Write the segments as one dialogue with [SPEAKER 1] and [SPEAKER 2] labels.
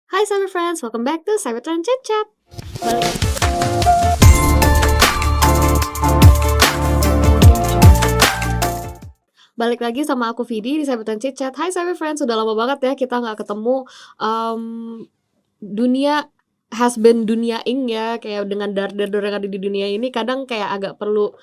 [SPEAKER 1] Hai Cyber Friends, welcome back to Cybertrend Chit Chat. Balik lagi sama aku Vidi di Cybertrend Chit Chat. Hai Cyber Friends, sudah lama banget ya kita nggak ketemu. Dunia has been duniaing ya, kayak dengan dar-dar yang ada di dunia ini kadang kayak agak perlu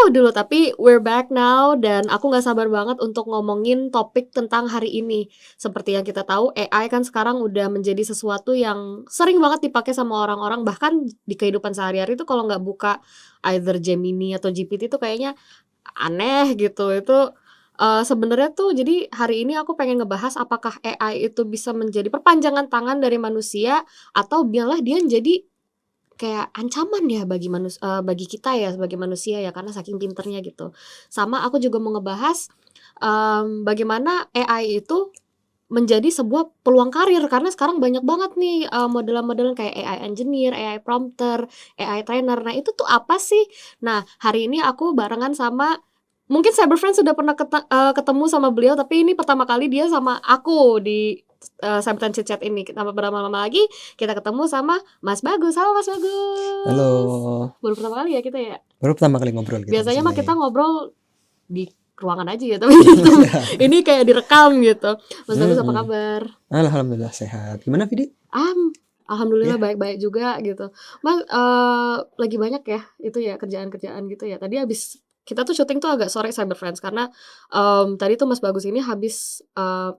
[SPEAKER 1] dulu, tapi we're back now dan aku nggak sabar banget untuk ngomongin topik tentang hari ini. Seperti yang kita tahu, AI kan sekarang udah menjadi sesuatu yang sering banget dipakai sama orang-orang, bahkan di kehidupan sehari-hari itu kalau nggak buka either Gemini atau GPT itu kayaknya aneh gitu. Itu sebenarnya tuh jadi hari ini aku pengen ngebahas apakah AI itu bisa menjadi perpanjangan tangan dari manusia atau malah dia jadi kayak ancaman ya bagi kita ya sebagai manusia ya karena saking pinternya gitu. Sama aku juga mau ngebahas, bagaimana AI itu menjadi sebuah peluang karir karena sekarang banyak banget nih, modelan-modelan kayak AI engineer, AI prompter, AI trainer. Nah itu tuh apa sih? Nah hari ini aku barengan sama mungkin Cyberfriend sudah pernah ketemu sama beliau tapi ini pertama kali dia sama aku di, Cybertrend Chit Chat ini. Kita berlama-lama lagi kita ketemu sama Mas Bagus. Halo Mas Bagus.
[SPEAKER 2] Halo,
[SPEAKER 1] Baru pertama kali ya kita ya?
[SPEAKER 2] baru pertama kali ngobrol kita di
[SPEAKER 1] Biasanya mah
[SPEAKER 2] sini.
[SPEAKER 1] kita ngobrol di ruangan aja ya, tapi gitu. Ini kayak direkam gitu. Mas Bagus apa kabar?
[SPEAKER 2] Alhamdulillah sehat. Gimana Vidi?
[SPEAKER 1] Alhamdulillah
[SPEAKER 2] Ya.
[SPEAKER 1] baik-baik juga gitu. Mas, lagi banyak ya itu ya kerjaan-kerjaan gitu ya. Tadi habis kita tuh syuting tuh agak sore Cyber Friends karena, tadi tuh Mas Bagus ini habis,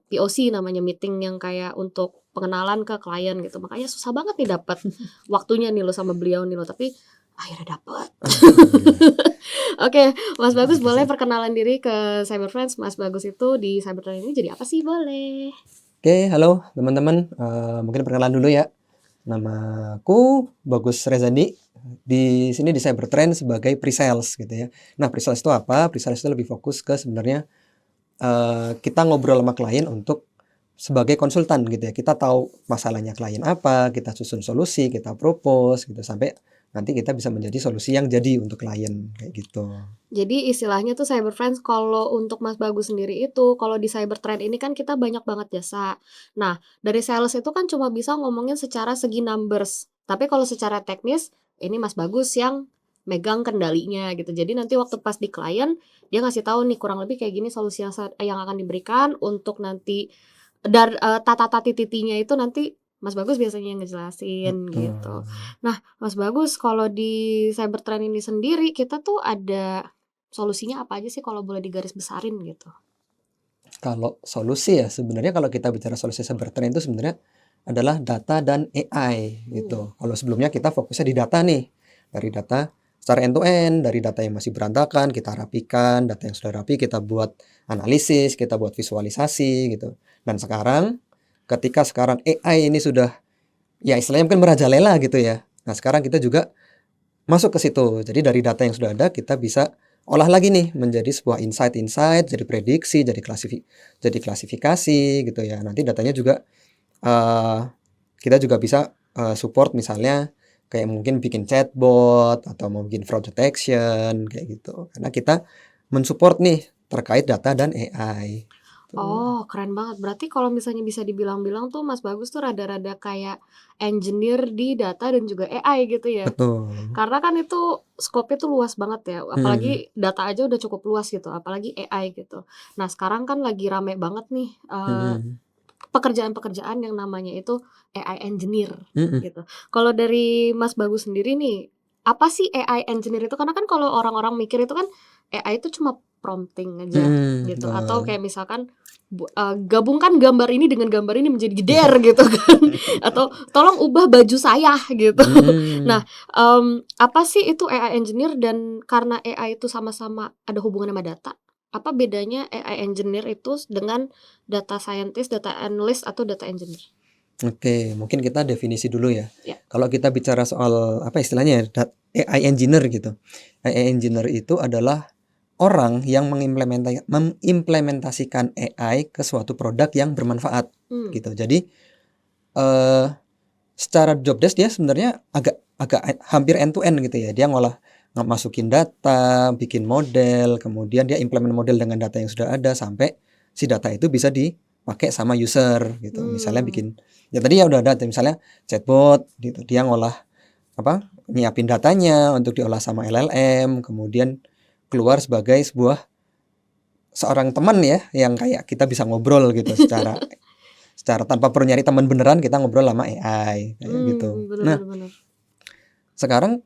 [SPEAKER 1] POC namanya, meeting yang kayak untuk pengenalan ke klien gitu. Makanya susah banget nih dapat waktunya nih lo sama beliau nih lo, tapi akhirnya dapet. Oke, Mas Bagus boleh perkenalan diri ke Cyber Friends. Mas Bagus itu di Cybertrend ini jadi apa sih? Boleh.
[SPEAKER 2] Oke, halo teman-teman. Mungkin perkenalan dulu ya. Namaku Bagus Rezandi. Di sini di Cybertrend sebagai pre-sales gitu ya. Nah, pre-sales itu apa? Pre-sales itu lebih fokus ke sebenarnya kita ngobrol sama klien untuk sebagai konsultan gitu ya. Kita tahu masalahnya klien apa, kita susun solusi, kita propose gitu sampai nanti kita bisa menjadi solusi yang jadi untuk klien kayak gitu.
[SPEAKER 1] Jadi istilahnya tuh Cyber Friends kalau untuk Mas Bagus sendiri itu, kalau di Cybertrend ini kan kita banyak banget jasa. Nah, dari sales itu kan cuma bisa ngomongin secara segi numbers. Tapi kalau secara teknis, ini Mas Bagus yang megang kendalinya gitu. Jadi nanti waktu pas di klien, dia ngasih tahu nih kurang lebih kayak gini solusi yang akan diberikan untuk nanti tata titinya itu nanti Mas Bagus biasanya yang ngejelasin gitu. Nah, Mas Bagus kalau di Cybertrend ini sendiri kita tuh ada solusinya apa aja sih kalau boleh digaris besarin gitu?
[SPEAKER 2] Kalau solusi ya sebenarnya kalau kita bicara solusi Cybertrend itu sebenarnya adalah data dan AI gitu. Kalau sebelumnya kita fokusnya di data nih. Dari data secara end to end, dari data yang masih berantakan kita rapikan, data yang sudah rapi kita buat analisis, kita buat visualisasi gitu. Dan sekarang ketika sekarang AI ini sudah ya istilahnya mungkin merajalela gitu ya. Nah, sekarang kita juga masuk ke situ. Jadi dari data yang sudah ada kita bisa olah lagi nih menjadi sebuah insight, jadi prediksi, jadi klasifikasi gitu ya. Nanti datanya juga kita juga bisa support misalnya kayak mungkin bikin chatbot atau mungkin fraud detection kayak gitu. Karena kita mensupport nih terkait data dan AI.
[SPEAKER 1] Oh, keren banget. Berarti kalau misalnya bisa dibilang-bilang tuh Mas Bagus tuh rada-rada kayak engineer di data dan juga AI gitu ya.
[SPEAKER 2] Betul.
[SPEAKER 1] Karena kan itu scope-nya tuh luas banget ya. Apalagi data aja udah cukup luas gitu, apalagi AI gitu. Nah, sekarang kan lagi rame banget nih pekerjaan-pekerjaan yang namanya itu AI engineer gitu. Kalau dari Mas Bagus sendiri nih, apa sih AI engineer itu? Karena kan kalau orang-orang mikir itu kan AI itu cuma prompting aja gitu atau kayak misalkan gabungkan gambar ini dengan gambar ini menjadi jeder gitu kan atau tolong ubah baju saya gitu. Nah, apa sih itu AI engineer dan karena AI itu sama-sama ada hubungan sama data, apa bedanya AI engineer itu dengan data scientist, data analyst, atau data engineer?
[SPEAKER 2] Oke, mungkin kita definisi dulu ya.
[SPEAKER 1] Ya.
[SPEAKER 2] Kalau kita bicara soal apa istilahnya ya, AI engineer gitu. AI engineer itu adalah orang yang mengimplementasikan AI ke suatu produk yang bermanfaat gitu. Jadi secara job desk dia sebenarnya agak hampir end to end gitu ya. Dia masukin data, bikin model, kemudian dia implement model dengan data yang sudah ada sampai si data itu bisa pakai sama user gitu. Misalnya
[SPEAKER 1] Hmm.
[SPEAKER 2] bikin ya tadi ya udah ada misalnya chatbot gitu. Dia ngolah nyiapin datanya untuk diolah sama LLM, kemudian keluar sebagai seorang teman ya yang kayak kita bisa ngobrol gitu secara secara tanpa perlu nyari teman beneran, kita ngobrol sama AI kayak gitu.
[SPEAKER 1] Bener
[SPEAKER 2] Nah,
[SPEAKER 1] bener bener.
[SPEAKER 2] sekarang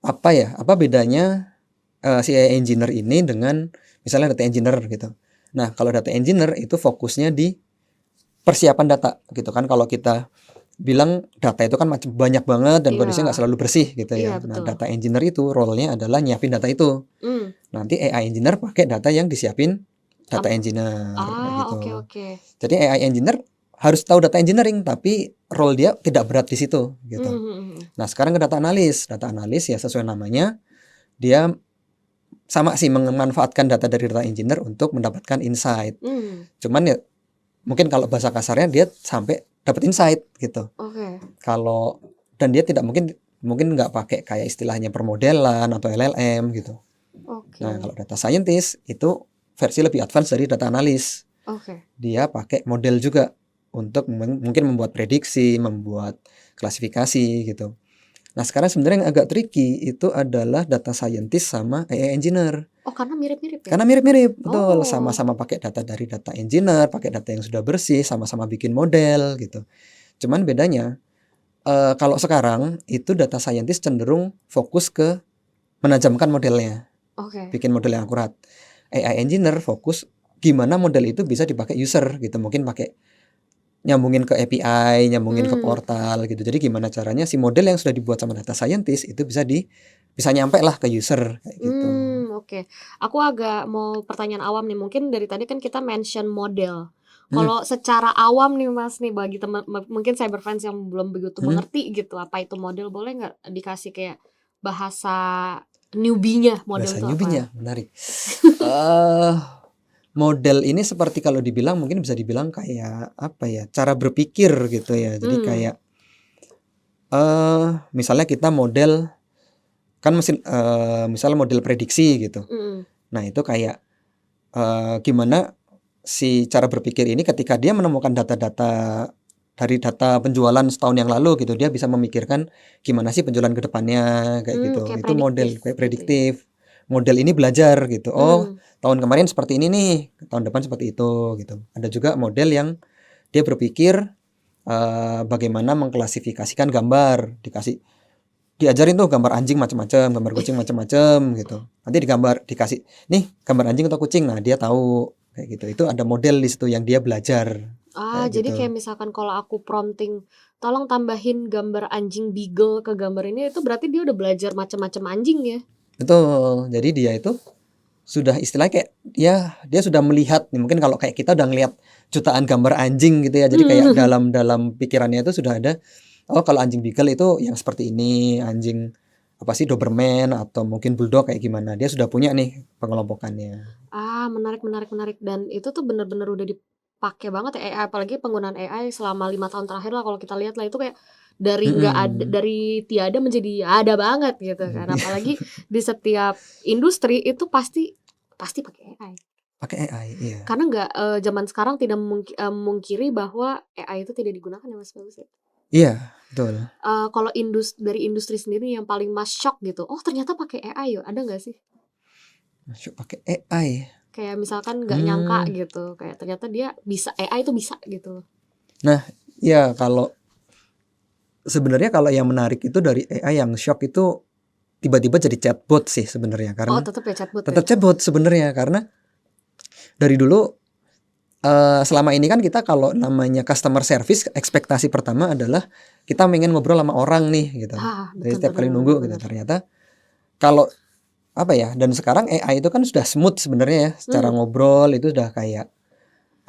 [SPEAKER 2] apa bedanya si AI engineer ini dengan misalnya data engineer gitu. Nah, kalau data engineer itu fokusnya di persiapan data gitu kan. Kalau kita bilang data itu kan banyak banget dan kondisinya nggak
[SPEAKER 1] Iya,
[SPEAKER 2] selalu bersih gitu
[SPEAKER 1] iya
[SPEAKER 2] ya. Nah,
[SPEAKER 1] betul.
[SPEAKER 2] data engineer itu role-nya adalah nyiapin data itu.
[SPEAKER 1] Hmm.
[SPEAKER 2] Nanti AI engineer pakai data yang disiapin data
[SPEAKER 1] Am-
[SPEAKER 2] engineer kayak
[SPEAKER 1] oke
[SPEAKER 2] gitu.
[SPEAKER 1] oke.
[SPEAKER 2] Jadi AI engineer harus tahu data engineering, tapi role dia tidak berat di situ gitu.
[SPEAKER 1] Hmm, hmm, hmm.
[SPEAKER 2] Nah, sekarang ke data analis. Data analis ya sesuai namanya, dia sama sih memanfaatkan data dari data engineer untuk mendapatkan insight.
[SPEAKER 1] Hmm,
[SPEAKER 2] Cuman ya mungkin kalau bahasa kasarnya dia sampai dapat insight gitu.
[SPEAKER 1] oke
[SPEAKER 2] Kalau dan dia tidak mungkin nggak pakai kayak istilahnya permodelan atau LLM gitu.
[SPEAKER 1] oke
[SPEAKER 2] Nah, kalau data scientist itu versi lebih advance dari data analis.
[SPEAKER 1] oke.
[SPEAKER 2] Dia pakai model juga untuk mungkin membuat prediksi, membuat klasifikasi gitu. Nah, sekarang sebenarnya yang agak tricky itu adalah data scientist sama AI engineer.
[SPEAKER 1] Oh karena mirip-mirip ya?
[SPEAKER 2] Karena mirip-mirip, betul.
[SPEAKER 1] Oh.
[SPEAKER 2] Sama-sama pakai data dari data engineer, pakai data yang sudah bersih, sama-sama bikin model gitu. Cuman bedanya, kalau sekarang itu data scientist cenderung fokus ke menajamkan modelnya,
[SPEAKER 1] Oke.
[SPEAKER 2] bikin model yang akurat. AI engineer fokus gimana model itu bisa dipakai user gitu. Mungkin pakai nyambungin ke API, nyambungin ke
[SPEAKER 1] Hmm.
[SPEAKER 2] portal gitu. Jadi gimana caranya si model yang sudah dibuat sama data scientist itu bisa nyampe lah ke user kayak gitu.
[SPEAKER 1] Oke. Aku agak mau pertanyaan awam nih. Mungkin dari tadi kan kita mention model.
[SPEAKER 2] Hmm,
[SPEAKER 1] Kalau secara awam nih Mas nih bagi teman mungkin cyberfans yang belum begitu
[SPEAKER 2] hmm.
[SPEAKER 1] mengerti gitu apa itu model, boleh nggak dikasih kayak bahasa newbie-nya model
[SPEAKER 2] Bahasa
[SPEAKER 1] itu apa?
[SPEAKER 2] newbie-nya menarik. eh Model ini seperti kalau dibilang mungkin bisa dibilang kayak apa ya, cara berpikir gitu ya. Jadi
[SPEAKER 1] Hmm.
[SPEAKER 2] kayak misalnya kita model kan misalnya model prediksi gitu.
[SPEAKER 1] Mhm.
[SPEAKER 2] Nah, itu kayak gimana si cara berpikir ini ketika dia menemukan data-data dari data penjualan setahun yang lalu gitu, dia bisa memikirkan gimana sih penjualan ke depannya kayak gitu.
[SPEAKER 1] Kayak
[SPEAKER 2] Itu
[SPEAKER 1] prediktif
[SPEAKER 2] model kayak
[SPEAKER 1] gitu ya?
[SPEAKER 2] prediktif. Model ini belajar gitu. Oh,
[SPEAKER 1] Mmm.
[SPEAKER 2] tahun kemarin seperti ini nih, tahun depan seperti itu gitu. Ada juga model yang dia berpikir bagaimana mengklasifikasikan gambar, diajarin tuh gambar anjing macam-macam, gambar kucing macam-macam gitu. Nanti dikasih, nih gambar anjing atau kucing. Nah, dia tahu kayak gitu. Itu ada model di situ yang dia belajar kayak
[SPEAKER 1] Jadi kayak
[SPEAKER 2] gitu.
[SPEAKER 1] misalkan kalau aku prompting, "Tolong tambahin gambar anjing beagle ke gambar ini," itu berarti dia udah belajar macam-macam anjing ya?
[SPEAKER 2] Betul. Jadi dia itu sudah istilahnya kayak ya dia sudah melihat nih, mungkin kalau kayak kita udah ngelihat jutaan gambar anjing gitu ya. Jadi kayak
[SPEAKER 1] Mmm.
[SPEAKER 2] dalam dalam pikirannya itu sudah ada, oh kalau anjing beagle itu yang seperti ini, anjing apa sih Doberman atau mungkin bulldog kayak gimana. Dia sudah punya nih pengelompokannya.
[SPEAKER 1] Menarik menarik menarik dan itu tuh bener-bener udah dipakai banget ya AI, apalagi penggunaan AI selama 5 tahun terakhir lah kalau kita lihat lah itu kayak dari nggak ada
[SPEAKER 2] Mhm.
[SPEAKER 1] dari tiada menjadi ada banget gitu kan. Apalagi di setiap industri itu pasti pasti pakai AI.
[SPEAKER 2] Pakai AI, iya.
[SPEAKER 1] Karena nggak zaman sekarang tidak memungkiri bahwa AI itu tidak digunakan ya Mas, bagus ya.
[SPEAKER 2] Iya, betul.
[SPEAKER 1] Kalau dari industri sendiri yang paling Mas shock gitu, "Oh ternyata pakai AI ya?" Ada nggak sih?
[SPEAKER 2] Masuk pakai AI.
[SPEAKER 1] Kayak misalkan nggak nyangka
[SPEAKER 2] Hmm.
[SPEAKER 1] gitu, kayak ternyata dia bisa AI itu bisa gitu.
[SPEAKER 2] Nah, ya kalau sebenarnya kalau yang menarik itu dari AI yang shock itu tiba-tiba jadi chatbot sih sebenarnya,
[SPEAKER 1] Oh
[SPEAKER 2] karena
[SPEAKER 1] tetep ya chatbot ya?
[SPEAKER 2] tetap chatbot sebenarnya karena dari dulu selama ini kan kita kalau namanya customer service ekspektasi pertama adalah kita pengen ngobrol sama orang nih gitu. Jadi
[SPEAKER 1] Betul
[SPEAKER 2] setiap
[SPEAKER 1] bener
[SPEAKER 2] kali
[SPEAKER 1] bener
[SPEAKER 2] nunggu gitu
[SPEAKER 1] bener.
[SPEAKER 2] ternyata kalau apa ya, dan sekarang AI itu kan sudah smooth sebenarnya ya, secara
[SPEAKER 1] Mmm,
[SPEAKER 2] ngobrol itu udah kayak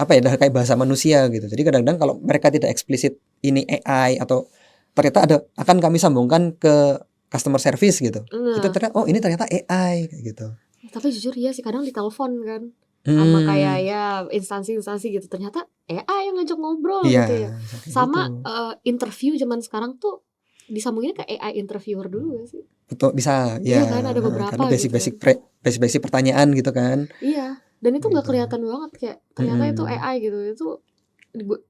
[SPEAKER 2] apa ya, udah kayak bahasa manusia gitu. Jadi kadang-kadang kalau mereka tidak eksplisit ini AI atau ternyata akan kami sambungkan ke customer service gitu. Itu
[SPEAKER 1] nah,
[SPEAKER 2] ternyata oh ini ternyata AI kayak gitu.
[SPEAKER 1] tapi jujur iya sih kadang ditelepon kan, sama kayak
[SPEAKER 2] Hmm,
[SPEAKER 1] ya instansi-instansi gitu, ternyata AI yang ngajak ngobrol
[SPEAKER 2] iya
[SPEAKER 1] gitu ya.
[SPEAKER 2] bisa kayak gitu.
[SPEAKER 1] Sama, interview zaman sekarang tuh disambunginnya ke AI interviewer dulu gak sih?
[SPEAKER 2] Betul bisa
[SPEAKER 1] Iya
[SPEAKER 2] ya,
[SPEAKER 1] kan ada
[SPEAKER 2] karena
[SPEAKER 1] beberapa gitu kan.
[SPEAKER 2] basic-basic pertanyaan gitu kan.
[SPEAKER 1] Iya, dan itu
[SPEAKER 2] Kayak
[SPEAKER 1] nggak
[SPEAKER 2] gitu.
[SPEAKER 1] kelihatan banget kayak ternyata itu
[SPEAKER 2] Mhm.
[SPEAKER 1] AI gitu, itu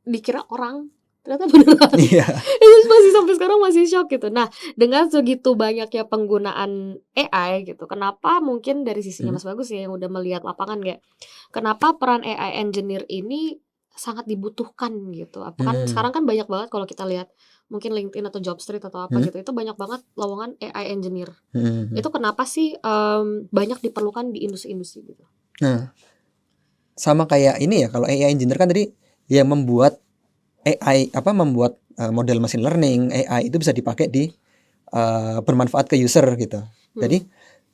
[SPEAKER 1] dikira orang, ternyata beneran.
[SPEAKER 2] Iya.
[SPEAKER 1] Itu masih sampai sekarang masih shock gitu. Nah, dengan segitu banyaknya penggunaan AI gitu, kenapa mungkin dari sisinya
[SPEAKER 2] Mhm.
[SPEAKER 1] Mas Bagus ya yang udah melihat lapangan kayak, kenapa peran AI engineer ini sangat dibutuhkan gitu? Apa kan
[SPEAKER 2] Mhm.
[SPEAKER 1] sekarang kan banyak banget kalau kita lihat mungkin LinkedIn atau Jobstreet atau apa
[SPEAKER 2] Mhm.
[SPEAKER 1] gitu, itu banyak banget lowongan AI engineer.
[SPEAKER 2] Mhm
[SPEAKER 1] Itu
[SPEAKER 2] mhm.
[SPEAKER 1] kenapa sih, banyak diperlukan di industri-industri gitu?
[SPEAKER 2] Nah, sama kayak ini ya, kalau AI engineer kan tadi yang membuat AI membuat, model machine learning, AI itu bisa dipakai di, bermanfaat ke user gitu.
[SPEAKER 1] Mhm.
[SPEAKER 2] Jadi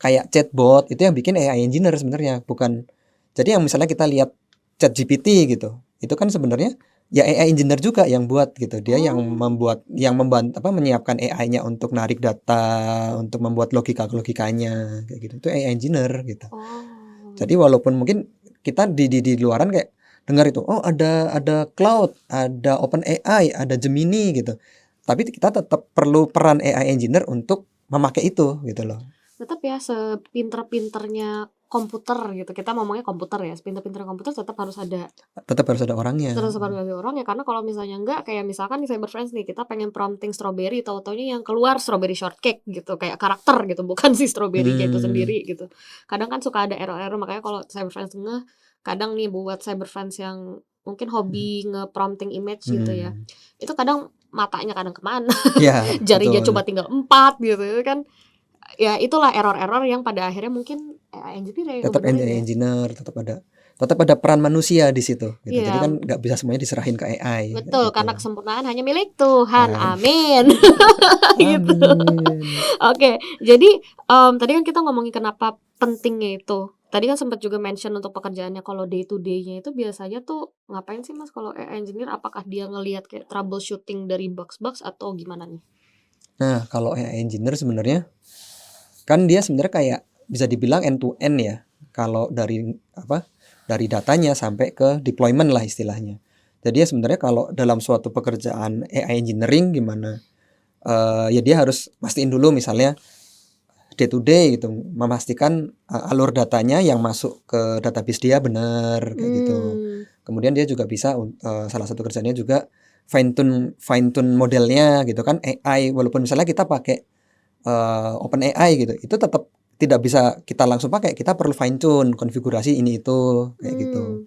[SPEAKER 2] kayak chatbot itu yang bikin AI engineer sebenarnya, bukan jadi yang misalnya kita lihat ChatGPT gitu, itu kan sebenarnya ya AI engineer juga yang buat gitu. Dia yang
[SPEAKER 1] Oh.
[SPEAKER 2] menyiapkan AI-nya untuk narik data, untuk membuat logikanya kayak gitu. Itu AI engineer gitu.
[SPEAKER 1] Oh.
[SPEAKER 2] Jadi walaupun mungkin kita di luaran kayak dengar itu, oh ada Claude, ada OpenAI, ada Gemini gitu. Tapi kita tetap perlu peran AI engineer untuk memakai itu gitu loh.
[SPEAKER 1] Tetap ya sepinter-pinternya komputer gitu, kita ngomongnya komputer ya, sepinter-pinternya komputer
[SPEAKER 2] Tetap harus ada orangnya.
[SPEAKER 1] tetap harus ada orang ya, karena kalau misalnya enggak, kayak misalkan di Cyber Friends nih, kita pengen prompting strawberry, tahu-taunya yang keluar strawberry shortcake gitu, kayak karakter gitu, bukan si strawberry-nya itu
[SPEAKER 2] Hmm,
[SPEAKER 1] sendiri gitu. Kadang kan suka ada error-error, makanya kalau Cyber Friends kadang nih buat Cyber Friends yang mungkin hobi nge-prompting image gitu ya,
[SPEAKER 2] hmm.
[SPEAKER 1] itu kadang matanya kadang kemana,
[SPEAKER 2] Ya,
[SPEAKER 1] jarinya
[SPEAKER 2] betul.
[SPEAKER 1] cuma tinggal 4 gitu, itu kan ya itulah error-error yang pada akhirnya mungkin AI engineer yang
[SPEAKER 2] Tetap
[SPEAKER 1] ngebenerin
[SPEAKER 2] AI
[SPEAKER 1] ya.
[SPEAKER 2] engineer, tetap ada peran manusia di situ gitu. Jadi
[SPEAKER 1] Iya,
[SPEAKER 2] kan nggak bisa semuanya diserahin ke AI kayak
[SPEAKER 1] betul, karena
[SPEAKER 2] gitu.
[SPEAKER 1] kesempurnaan hanya milik Tuhan,
[SPEAKER 2] Kan.
[SPEAKER 1] amin. Gitu.
[SPEAKER 2] Amin.
[SPEAKER 1] Oke, jadi, tadi kan kita ngomongin kenapa pentingnya itu. Tadi kan sempat juga mention untuk pekerjaannya, kalau day to day-nya itu biasanya tuh ngapain sih Mas kalau AI engineer? Apakah dia ngelihat kayak troubleshooting dari bugs-bugs atau gimana nih?
[SPEAKER 2] Nah, kalau AI engineer sebenarnya kan dia sebenarnya kayak bisa dibilang end to end ya. Kalau dari datanya sampai ke deployment lah istilahnya. Jadi ya sebenarnya kalau dalam suatu pekerjaan AI engineering gimana, ya dia harus pastiin dulu misalnya day to day gitu, memastikan, alur datanya yang masuk ke database dia benar kayak gitu.
[SPEAKER 1] Mmm.
[SPEAKER 2] Kemudian dia juga bisa salah satu kerjanya juga fine tune modelnya gitu kan AI, walaupun misalnya kita pakai, OpenAI gitu, itu tetap tidak bisa kita langsung pakai, kita perlu fine tune konfigurasi ini itu kayak gitu.
[SPEAKER 1] Mmm.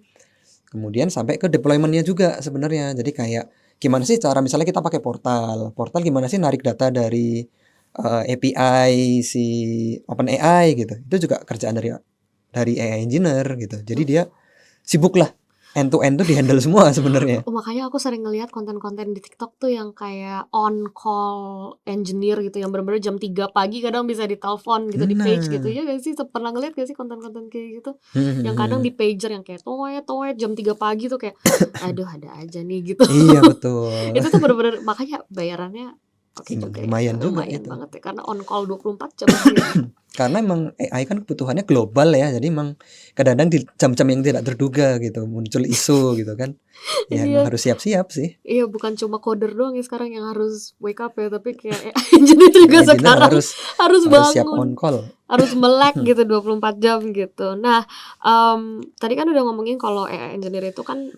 [SPEAKER 2] Kemudian sampai ke deployment-nya juga sebenarnya. Jadi kayak gimana sih cara misalnya kita pakai portal. Portal gimana sih narik data dari API si OpenAI gitu. Itu juga kerjaan dari AI engineer gitu. Jadi dia sibuk lah. End to end tuh di-handle semua sebenarnya.
[SPEAKER 1] Makanya aku sering ngelihat konten-konten di TikTok tuh yang kayak on call engineer gitu, yang bener-bener jam 3 pagi kadang bisa ditelepon gitu, di-page gitu,
[SPEAKER 2] Nah.
[SPEAKER 1] ya nggak sih? Pernah ngeliat nggak sih konten-konten kayak gitu?
[SPEAKER 2] Mhm
[SPEAKER 1] Yang kadang
[SPEAKER 2] mhm.
[SPEAKER 1] di pager yang kayak toet jam 3 pagi tuh kayak, aduh ada aja nih gitu.
[SPEAKER 2] Iya betul.
[SPEAKER 1] Itu tuh bener-bener makanya bayarannya oke juga ya,
[SPEAKER 2] Lumayan juga
[SPEAKER 1] lumayan
[SPEAKER 2] itu.
[SPEAKER 1] banget ya, karena on call 24 jam sih.
[SPEAKER 2] Karena emang AI kan kebutuhannya global ya. Jadi emang kadang-kadang di jam-jam yang tidak terduga gitu muncul isu gitu kan. Ya emang
[SPEAKER 1] Iya.
[SPEAKER 2] harus siap-siap sih.
[SPEAKER 1] Iya, bukan cuma coder doang ya sekarang yang harus wake up ya, tapi kayak AI engineer juga
[SPEAKER 2] AI engineer
[SPEAKER 1] sekarang
[SPEAKER 2] harus
[SPEAKER 1] harus
[SPEAKER 2] harus siap on
[SPEAKER 1] bangun,
[SPEAKER 2] call.
[SPEAKER 1] harus melek gitu 24 jam gitu. Nah, tadi kan udah ngomongin kalau AI engineer itu kan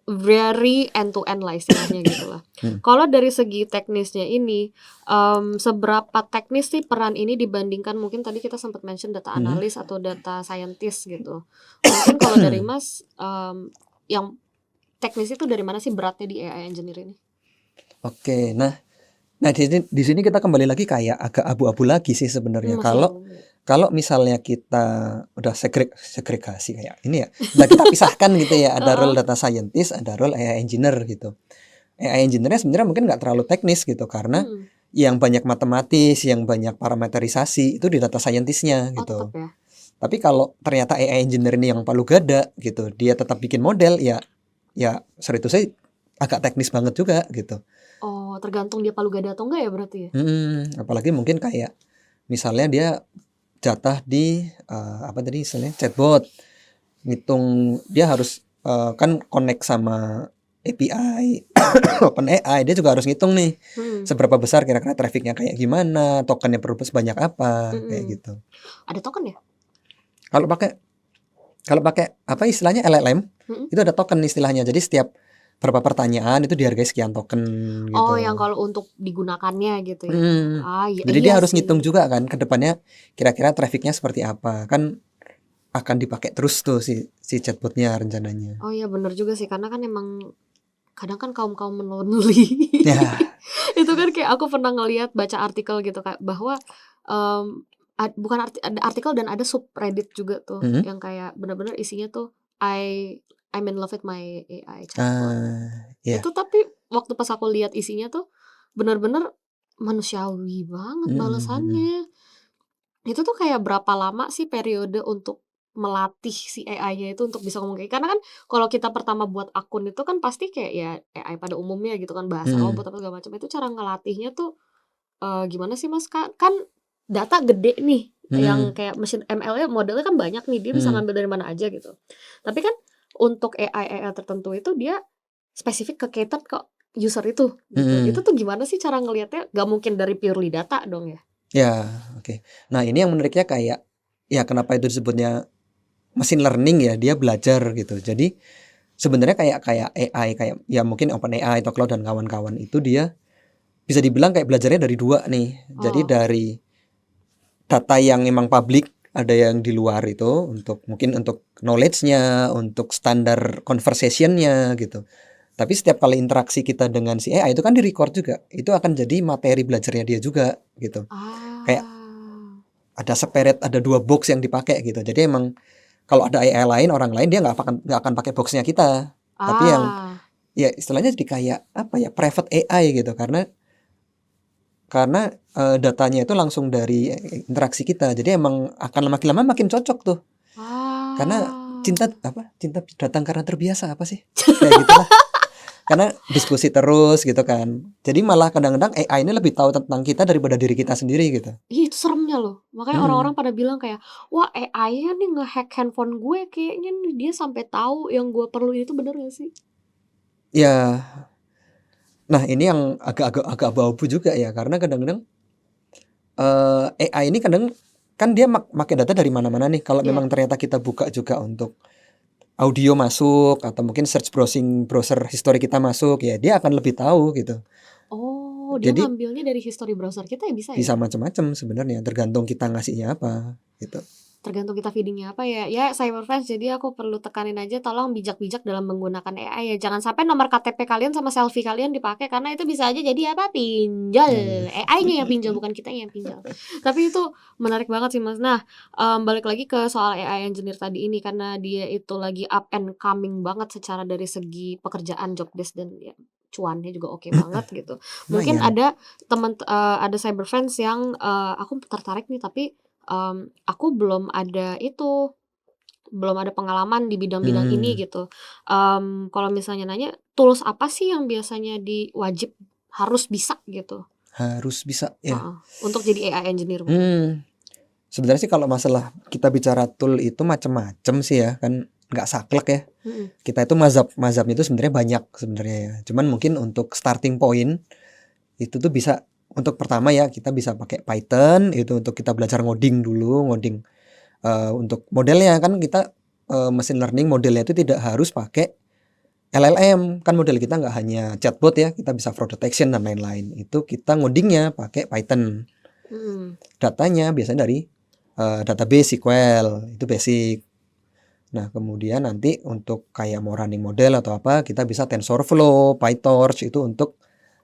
[SPEAKER 1] very end to end lah istilahnya gitu lah.
[SPEAKER 2] Hmm.
[SPEAKER 1] Kalau dari segi teknisnya ini, seberapa teknis sih peran ini dibandingkan mungkin tadi kita sempat mention data
[SPEAKER 2] Mhm.
[SPEAKER 1] analis atau data scientist gitu. Mungkin kalau dari Mas, yang teknis itu dari mana sih beratnya di AI engineer ini?
[SPEAKER 2] Oke, nah di sini kita kembali lagi kayak agak abu-abu lagi sih sebenarnya.
[SPEAKER 1] Masih
[SPEAKER 2] Kalau
[SPEAKER 1] abu ya?
[SPEAKER 2] kalau misalnya kita udah segregasi kayak ini ya, udah kita pisahkan gitu ya, ada role
[SPEAKER 1] Heeh.
[SPEAKER 2] data scientist, ada role AI engineer gitu. AI engineer-nya sebenarnya mungkin nggak terlalu teknis gitu karena
[SPEAKER 1] Mhm.
[SPEAKER 2] yang banyak matematis, yang banyak parameterisasi itu di data scientist-nya
[SPEAKER 1] Oh tetap
[SPEAKER 2] gitu.
[SPEAKER 1] ya?
[SPEAKER 2] Tapi kalau ternyata AI engineer ini yang palu gada gitu, dia tetap bikin model ya sorry to say agak teknis banget juga gitu.
[SPEAKER 1] Oh tergantung dia palu gada atau enggak ya berarti ya?
[SPEAKER 2] Apalagi mungkin kayak misalnya dia jatah di apa tadi istilahnya chatbot, ngitung dia harus kan connect sama API OpenAI, dia juga harus ngitung nih
[SPEAKER 1] Mhm.
[SPEAKER 2] seberapa besar kira-kira trafficnya kayak gimana, tokennya perlu sebanyak apa kayak
[SPEAKER 1] Mhm.
[SPEAKER 2] gitu.
[SPEAKER 1] Ada token ya?
[SPEAKER 2] Kalau pakai kalau pakai apa istilahnya LLM
[SPEAKER 1] Mhm.
[SPEAKER 2] itu ada token istilahnya. Jadi setiap berapa pertanyaan itu dihargai sekian token
[SPEAKER 1] Oh,
[SPEAKER 2] gitu.
[SPEAKER 1] yang kalau untuk digunakannya gitu ya?
[SPEAKER 2] Mhm.
[SPEAKER 1] Iya
[SPEAKER 2] Jadi
[SPEAKER 1] iya
[SPEAKER 2] dia harus ngitung
[SPEAKER 1] sih.
[SPEAKER 2] juga kan ke depannya kira-kira trafficnya seperti apa. Kan akan dipakai terus tuh si chatbotnya rencananya.
[SPEAKER 1] Oh iya bener juga sih, karena kan emang kadang kan kaum-kaum menonoli
[SPEAKER 2] Ya.
[SPEAKER 1] itu kan kayak aku pernah ngelihat baca artikel gitu Kak, bahwa, mmm, bukan ada artikel dan ada subreddit juga tuh,
[SPEAKER 2] Mhm.
[SPEAKER 1] yang kayak bener-bener isinya tuh, I'm in love with my AI chatbot.
[SPEAKER 2] Iya.
[SPEAKER 1] Itu tapi waktu pas aku lihat isinya tuh, bener-bener manusiawi banget
[SPEAKER 2] Mhm mhm.
[SPEAKER 1] balasannya. Itu tuh kayak berapa lama sih periode untuk melatih si AI-nya itu untuk bisa ngomong kayak karena kan kalau kita pertama buat akun itu kan pasti kayak ya AI pada umumnya gitu kan, bahasa
[SPEAKER 2] Mhm.
[SPEAKER 1] robot apa segala macam, itu cara ngelatihnya tuh, gimana sih Mas, Kak? Kan data gede nih, yang
[SPEAKER 2] Mhm.
[SPEAKER 1] kayak mesin ML-nya modelnya kan banyak nih, dia bisa
[SPEAKER 2] Mhm.
[SPEAKER 1] ngambil dari mana aja gitu. Tapi kan untuk AI-AI tertentu itu dia spesifik ke cater ke user itu, gitu. Itu
[SPEAKER 2] Mhm.
[SPEAKER 1] tuh gimana sih cara ngelihatnya? Nggak mungkin dari purely data dong ya?
[SPEAKER 2] Ya, oke. Nah, ini yang menariknya kayak, ya kenapa itu disebutnya machine learning ya, dia belajar gitu. Jadi sebenarnya kayak kayak AI, kayak ya mungkin OpenAI atau Claude dan kawan-kawan itu dia bisa dibilang kayak belajarnya dari dua nih. Jadi
[SPEAKER 1] Oh,
[SPEAKER 2] dari data yang memang publik, ada yang di luar itu untuk mungkin untuk knowledge-nya, untuk standar conversation-nya gitu. Tapi setiap kali interaksi kita dengan si AI itu kan di-record juga. Itu akan jadi materi belajarnya dia juga gitu. Kayak
[SPEAKER 1] ah.
[SPEAKER 2] ada seperet, ada 2 box yang dipakai gitu. Jadi emang kalau ada AI lain, orang lain dia nggak akan pakai boxnya kita. Tapi yang
[SPEAKER 1] Ah,
[SPEAKER 2] ya istilahnya jadi kayak apa ya, private AI gitu. Karena datanya itu langsung dari interaksi kita. Jadi emang akan makin lama makin cocok tuh. Karena
[SPEAKER 1] ah.
[SPEAKER 2] cinta datang karena terbiasa apa sih? Kayak gitulah. Karena diskusi terus gitu kan. Jadi malah kadang-kadang AI ini lebih tahu tentang kita daripada diri kita sendiri gitu.
[SPEAKER 1] Ih, itu seremnya loh. Makanya orang-orang
[SPEAKER 2] Mhm.
[SPEAKER 1] pada bilang kayak, "Wah, AI-nya nih nge-hack handphone gue, kayaknya nih dia sampai tahu yang gue perluin." Itu bener gak sih?
[SPEAKER 2] Ya, nah ini yang agak abu-abu juga ya, karena kadang-kadang AI ini kadang kan dia make data dari mana-mana nih. Kalau
[SPEAKER 1] Iya.
[SPEAKER 2] memang ternyata kita buka juga untuk audio masuk atau mungkin search browser history kita masuk, ya dia akan lebih tahu gitu.
[SPEAKER 1] Oh, dia
[SPEAKER 2] Jadi
[SPEAKER 1] ngambilnya dari history browser kita ya bisa ya?
[SPEAKER 2] bisa macam-macam sebenarnya, tergantung kita ngasihnya apa gitu.
[SPEAKER 1] Tergantung kita feeding-nya apa ya. Ya cyberfriends, jadi aku perlu tekanin aja tolong bijak-bijak dalam menggunakan AI ya. Jangan sampai nomor KTP kalian sama selfie kalian dipakai karena itu bisa aja jadi apa? Pinjol.
[SPEAKER 2] Nah,
[SPEAKER 1] AI-nya yang pinjol bukan kitanya yang pinjol. Tapi itu menarik banget sih Mas. Nah, balik lagi ke soal AI engineer tadi ini karena dia itu lagi up and coming banget secara dari segi pekerjaan job desk dan ya cuannya juga oke banget gitu. Mungkin
[SPEAKER 2] lumayan.
[SPEAKER 1] ada cyberfriends yang aku tertarik nih tapi aku belum ada pengalaman di bidang-bidang ini
[SPEAKER 2] Hmm,
[SPEAKER 1] gitu. Kalau misalnya nanya, tools apa sih yang biasanya wajib harus bisa gitu?
[SPEAKER 2] harus bisa ya.
[SPEAKER 1] Heeh, untuk jadi AI engineer mungkin.
[SPEAKER 2] Hmm, sebenarnya sih kalau masalah kita bicara tool itu macam-macam sih ya, kan nggak saklek ya.
[SPEAKER 1] Mhm.
[SPEAKER 2] Kita itu mazhabnya itu sebenarnya banyak sebenarnya ya. Cuman mungkin untuk starting point itu tuh bisa untuk pertama ya kita bisa pakai Python itu untuk kita belajar ngoding dulu, untuk modelnya kan kita machine learning modelnya itu tidak harus pakai LLM, kan model kita nggak hanya chatbot ya, kita bisa fraud detection dan lain-lain. Itu kita ngodingnya pakai Python.
[SPEAKER 1] Mhm.
[SPEAKER 2] Datanya biasanya dari database SQL, itu basic. Nah, kemudian nanti untuk kayak mau running model atau apa, kita bisa TensorFlow, PyTorch itu untuk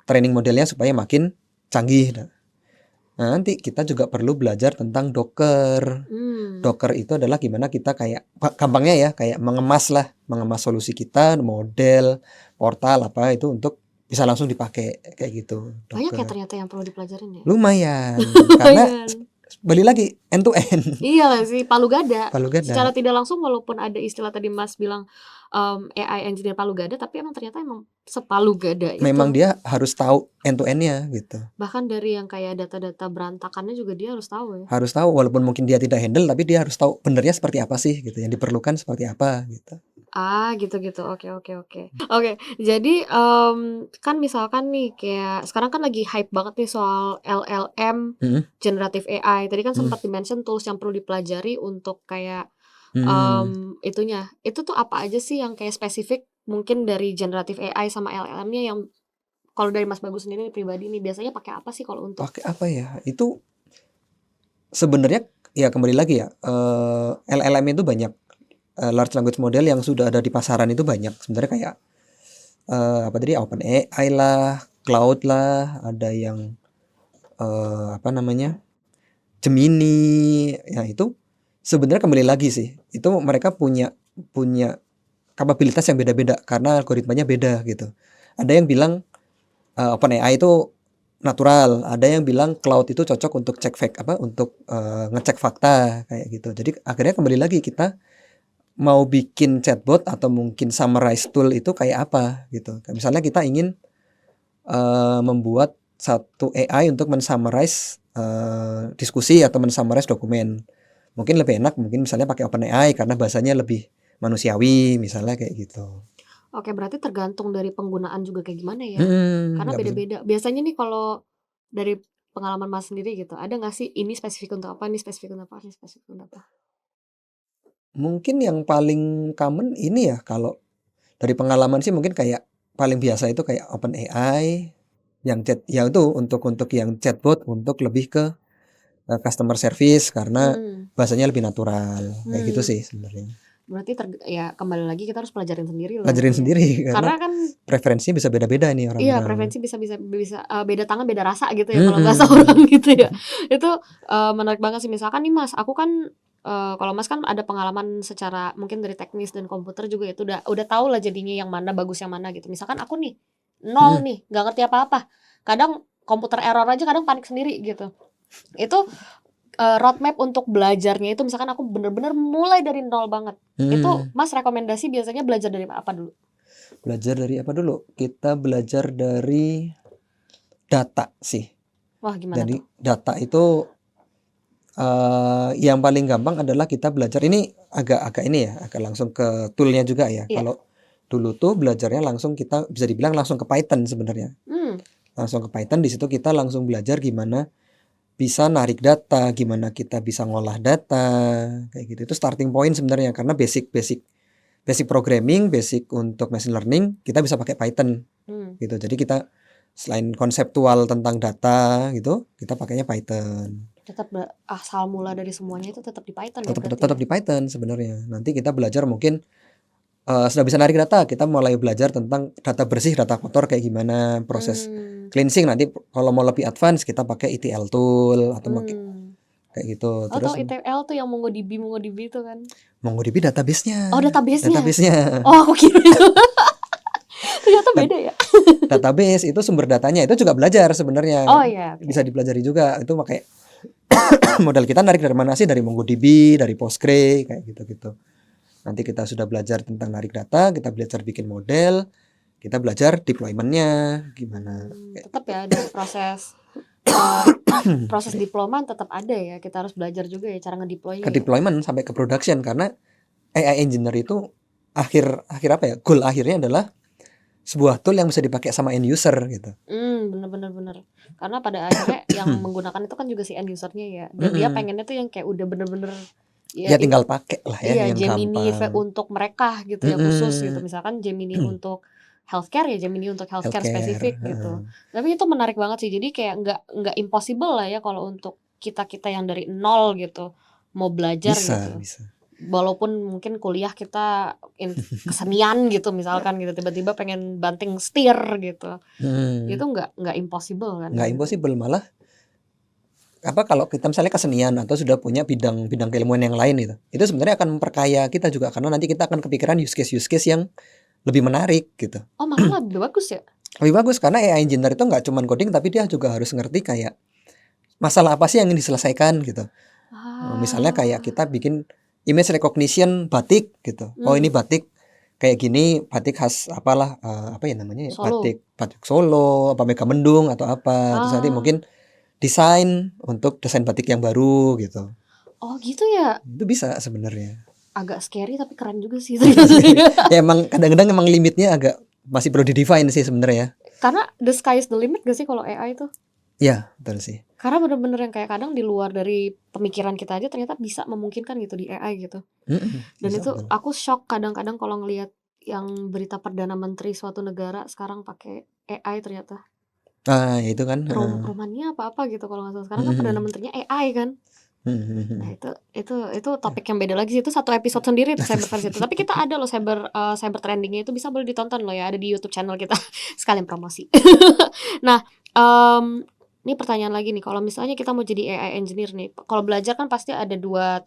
[SPEAKER 2] training modelnya supaya makin canggih. Nah, nanti kita juga perlu belajar tentang Docker.
[SPEAKER 1] Mmm.
[SPEAKER 2] Docker itu adalah gimana kita kayak gampangnya ya, kayak mengemas solusi kita, model, portal apa itu untuk bisa langsung dipakai kayak gitu,
[SPEAKER 1] Banyak ya
[SPEAKER 2] Docker.
[SPEAKER 1] ternyata yang perlu dipelajarin ya?
[SPEAKER 2] Lumayan, karena
[SPEAKER 1] Lumayan.
[SPEAKER 2] balik lagi end to end,
[SPEAKER 1] Iya nggak sih, palu gada.
[SPEAKER 2] palu
[SPEAKER 1] Secara
[SPEAKER 2] gada.
[SPEAKER 1] tidak langsung walaupun ada istilah tadi Mas bilang, AI engineer palu gada, tapi emang ternyata emang sepalu gada
[SPEAKER 2] Memang
[SPEAKER 1] itu.
[SPEAKER 2] dia harus tahu end to end-nya gitu.
[SPEAKER 1] Bahkan dari yang kayak data-data berantakannya juga dia harus tahu ya?
[SPEAKER 2] Harus tahu walaupun mungkin dia tidak handle, tapi dia harus tahu benernya seperti apa sih gitu, yang diperlukan seperti apa gitu.
[SPEAKER 1] Ah, gitu-gitu. Oke oke oke. Oke, jadi, kan misalkan nih kayak sekarang kan lagi hype banget nih soal LLM,
[SPEAKER 2] Mhm
[SPEAKER 1] generative AI. Tadi kan
[SPEAKER 2] mhm.
[SPEAKER 1] sempat di-mention tools yang perlu dipelajari untuk kayak,
[SPEAKER 2] Mmm,
[SPEAKER 1] itu tuh apa aja sih yang kayak spesifik mungkin dari generative AI sama LLM-nya yang kalau dari Mas Bagus sendiri pribadi nih biasanya pakai apa sih kalau untuk
[SPEAKER 2] Pakai apa ya? Itu sebenarnya ya kembali lagi ya, LLM itu banyak, large language model yang sudah ada di pasaran itu banyak. Sebenarnya kayak apa tadi, OpenAI lah, Claude lah, ada yang apa namanya, Gemini, ya itu sebenarnya kembali lagi sih, itu mereka punya punya kapabilitas yang beda-beda karena algoritmanya beda gitu. Ada yang bilang OpenAI itu natural, ada yang bilang Claude itu cocok untuk cek fact apa untuk ngecek fakta kayak gitu. Jadi akhirnya kembali lagi kita mau bikin chatbot atau mungkin summarize tool itu kayak apa gitu. Kayak misalnya kita ingin membuat satu AI untuk mensummarize diskusi atau mensummarize dokumen. Mungkin lebih enak mungkin misalnya pakai OpenAI karena bahasanya lebih manusiawi misalnya kayak gitu.
[SPEAKER 1] Oke, berarti tergantung dari penggunaan juga kayak gimana ya? Karena
[SPEAKER 2] Nggak bisa.
[SPEAKER 1] beda-beda. Biasanya nih kalau dari pengalaman Mas sendiri gitu, ada nggak sih ini spesifik untuk apa, ini spesifik untuk apa, ini spesifik untuk apa?
[SPEAKER 2] Mungkin yang paling common ini ya kalau dari pengalaman sih mungkin kayak paling biasa itu kayak OpenAI yang chat ya itu untuk yang chatbot untuk lebih ke customer service karena
[SPEAKER 1] Hmm,
[SPEAKER 2] bahasanya lebih natural kayak gitu
[SPEAKER 1] hmm.
[SPEAKER 2] sih sebenarnya.
[SPEAKER 1] Berarti ya kembali lagi kita harus pelajarin sendiri lah
[SPEAKER 2] Pelajarin
[SPEAKER 1] berarti ya.
[SPEAKER 2] sendiri karena
[SPEAKER 1] Karena kan
[SPEAKER 2] preferensinya bisa beda-beda nih
[SPEAKER 1] iya
[SPEAKER 2] orang-orang.
[SPEAKER 1] preferensi bisa bisa bisa beda tangan beda rasa gitu ya kalau bahasa orang
[SPEAKER 2] Mhm.
[SPEAKER 1] gitu ya. Itu menarik banget sih misalkan nih Mas, aku kan kalau Mas kan ada pengalaman secara mungkin dari teknis dan komputer juga ya, itu udah tahu lah jadinya yang mana bagus yang mana gitu. Misalkan aku nih nol
[SPEAKER 2] Mhm.
[SPEAKER 1] nih, nggak ngerti apa-apa. Kadang komputer error aja kadang panik sendiri gitu. Itu roadmap untuk belajarnya itu misalkan aku bener-bener mulai dari nol banget. Itu
[SPEAKER 2] Mhm.
[SPEAKER 1] Mas rekomendasi biasanya belajar dari apa dulu?
[SPEAKER 2] Belajar dari apa dulu? Kita belajar dari data sih.
[SPEAKER 1] Wah gimana
[SPEAKER 2] Jadi
[SPEAKER 1] tuh?
[SPEAKER 2] data itu yang paling gampang adalah kita belajar ini agak ini ya, agak langsung ke tool-nya juga ya.
[SPEAKER 1] Iya.
[SPEAKER 2] Kalau dulu tuh belajarnya langsung kita bisa dibilang langsung ke Python sebenarnya.
[SPEAKER 1] Hmm.
[SPEAKER 2] Langsung ke Python, di situ kita langsung belajar gimana bisa narik data, gimana kita bisa ngolah data, kayak gitu. Itu starting point sebenarnya karena basic programming, basic untuk machine learning kita bisa pakai Python
[SPEAKER 1] Hmm.
[SPEAKER 2] gitu. Jadi kita selain konseptual tentang data gitu, kita pakainya Python.
[SPEAKER 1] Tetap asal mula dari semuanya itu tetap di Python ya
[SPEAKER 2] Tetap
[SPEAKER 1] berarti
[SPEAKER 2] tetap
[SPEAKER 1] ya?
[SPEAKER 2] di Python sebenarnya. Nanti kita belajar mungkin sudah bisa narik data, kita mulai belajar tentang data bersih, data kotor kayak gimana, proses
[SPEAKER 1] Mmm,
[SPEAKER 2] cleansing. Nanti kalau mau lebih advance kita pakai ETL tool atau pakai
[SPEAKER 1] mmm.
[SPEAKER 2] kayak gitu.
[SPEAKER 1] Oh tahu
[SPEAKER 2] Terus
[SPEAKER 1] ETL tuh yang MongoDB itu kan?
[SPEAKER 2] MongoDB database-nya,
[SPEAKER 1] Oh database-nya?
[SPEAKER 2] database-nya.
[SPEAKER 1] Oh aku kira itu ternyata
[SPEAKER 2] Dat-
[SPEAKER 1] beda ya?
[SPEAKER 2] Database itu sumber datanya itu juga belajar sebenarnya.
[SPEAKER 1] Oh iya
[SPEAKER 2] Bisa
[SPEAKER 1] oke.
[SPEAKER 2] dipelajari juga. Itu pakai modal kita narik dari mana sih? Dari MongoDB, dari Postgre kayak gitu-gitu. Nanti kita sudah belajar tentang narik data, kita belajar bikin model, kita belajar deployment-nya gimana. Kayak
[SPEAKER 1] Tetap
[SPEAKER 2] gitu.
[SPEAKER 1] ya ada proses deployment tetap ada ya, kita harus belajar juga ya cara
[SPEAKER 2] Ke
[SPEAKER 1] ngedeploy-nya ya?
[SPEAKER 2] deployment sampai ke production karena AI engineer itu akhir akhir apa ya? Goal akhirnya adalah sebuah tool yang bisa dipakai sama end user gitu.
[SPEAKER 1] Bener bener bener. Karena pada akhirnya yang menggunakan itu kan juga si end user-nya ya, dan dia
[SPEAKER 2] Mm-mm.
[SPEAKER 1] pengennya tuh yang kayak udah bener-bener ya
[SPEAKER 2] Ya tinggal pakai lah ya
[SPEAKER 1] iya
[SPEAKER 2] yang
[SPEAKER 1] Gemini
[SPEAKER 2] gampang.
[SPEAKER 1] untuk mereka gitu ya khusus gitu.
[SPEAKER 2] Mm-mm.
[SPEAKER 1] Misalkan Gemini untuk healthcare ya Gemini untuk healthcare
[SPEAKER 2] Healthcare.
[SPEAKER 1] spesifik gitu. Tapi itu menarik banget sih. Jadi kayak nggak impossible lah ya kalau untuk kita-kita yang dari nol gitu mau belajar
[SPEAKER 2] Bisa,
[SPEAKER 1] gitu.
[SPEAKER 2] bisa.
[SPEAKER 1] Walaupun mungkin kuliah kita kesenian gitu misalkan gitu tiba-tiba pengen banting setir gitu. Itu nggak impossible kan
[SPEAKER 2] Nggak
[SPEAKER 1] gitu.
[SPEAKER 2] impossible malah apa kalau kita misalnya kesenian atau sudah punya bidang keilmuan yang lain itu sebenarnya akan memperkaya kita juga karena nanti kita akan kepikiran use case yang lebih menarik gitu.
[SPEAKER 1] Oh malah lebih bagus ya?
[SPEAKER 2] Lebih bagus karena AI engineer itu nggak cuma coding tapi dia juga harus ngerti kayak masalah apa sih yang ingin diselesaikan gitu. Misalnya kayak
[SPEAKER 1] Ah,
[SPEAKER 2] kita bikin image recognition batik gitu. Oh ini
[SPEAKER 1] hmm,
[SPEAKER 2] batik kayak gini, batik khas apalah apa ya namanya ya?
[SPEAKER 1] Solo.
[SPEAKER 2] Batik batik Solo, apa Megamendung atau apa. Terus nanti
[SPEAKER 1] Ah,
[SPEAKER 2] mungkin desain untuk desain batik yang baru gitu.
[SPEAKER 1] oh gitu ya.
[SPEAKER 2] Itu bisa sebenarnya.
[SPEAKER 1] Agak scary tapi keren juga sih ternyata.
[SPEAKER 2] Ya emang kadang-kadang emang limitnya agak masih perlu di-define sih sebenarnya.
[SPEAKER 1] Karena the sky is the limit gak sih kalau AI itu?
[SPEAKER 2] Ya, betul sih.
[SPEAKER 1] Karena bener-bener yang kayak kadang di luar dari pemikiran kita aja ternyata bisa memungkinkan gitu di AI gitu.
[SPEAKER 2] Mm-mm,
[SPEAKER 1] Dan
[SPEAKER 2] bisa
[SPEAKER 1] itu
[SPEAKER 2] betul.
[SPEAKER 1] aku shock kadang-kadang kalau ngelihat yang berita Perdana Menteri suatu negara sekarang pakai AI ternyata.
[SPEAKER 2] Ah, itu kan, heeh.
[SPEAKER 1] Romania apa-apa gitu kalau nggak salah. Sekarang kan
[SPEAKER 2] Mhm
[SPEAKER 1] Perdana
[SPEAKER 2] mhm.
[SPEAKER 1] Menterinya AI kan.
[SPEAKER 2] Mhm mhm
[SPEAKER 1] Nah,
[SPEAKER 2] mhm.
[SPEAKER 1] itu topik yang beda lagi sih, itu satu episode sendiri tuh cyber versi itu. Tapi kita ada loh cyber trending-nya itu bisa boleh ditonton loh ya, ada di YouTube channel kita. Sekalian promosi. Nah, ini pertanyaan lagi nih, kalau misalnya kita mau jadi AI engineer nih, kalau belajar kan pasti ada dua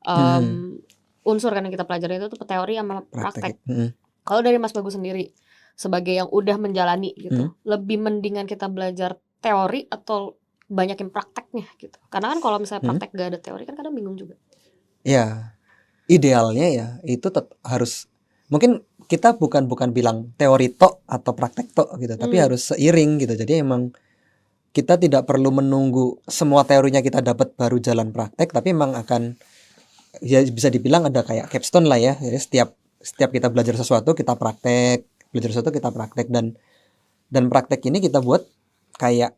[SPEAKER 2] Mhm.
[SPEAKER 1] unsur kan yang kita pelajari itu tuh teori sama
[SPEAKER 2] Praktek ya,
[SPEAKER 1] praktek.
[SPEAKER 2] mhm.
[SPEAKER 1] Kalau dari Mas Bagus sendiri, sebagai yang udah menjalani
[SPEAKER 2] Mhm.
[SPEAKER 1] gitu, lebih mendingan kita belajar teori atau banyakin prakteknya gitu? Karena kan kalau misalnya
[SPEAKER 2] Mhm.
[SPEAKER 1] praktek gak ada teori kan kadang bingung juga.
[SPEAKER 2] Ya, idealnya ya itu harus, mungkin kita bukan bilang teori tok atau praktek tok gitu, tapi
[SPEAKER 1] Hmm.
[SPEAKER 2] harus seiring gitu. Jadi emang kita tidak perlu menunggu semua teorinya kita dapat baru jalan praktek, tapi emang akan, ya bisa dibilang ada kayak capstone lah ya. Jadi setiap kita belajar sesuatu kita praktek, belajar sesuatu kita praktek, dan praktek ini kita buat kayak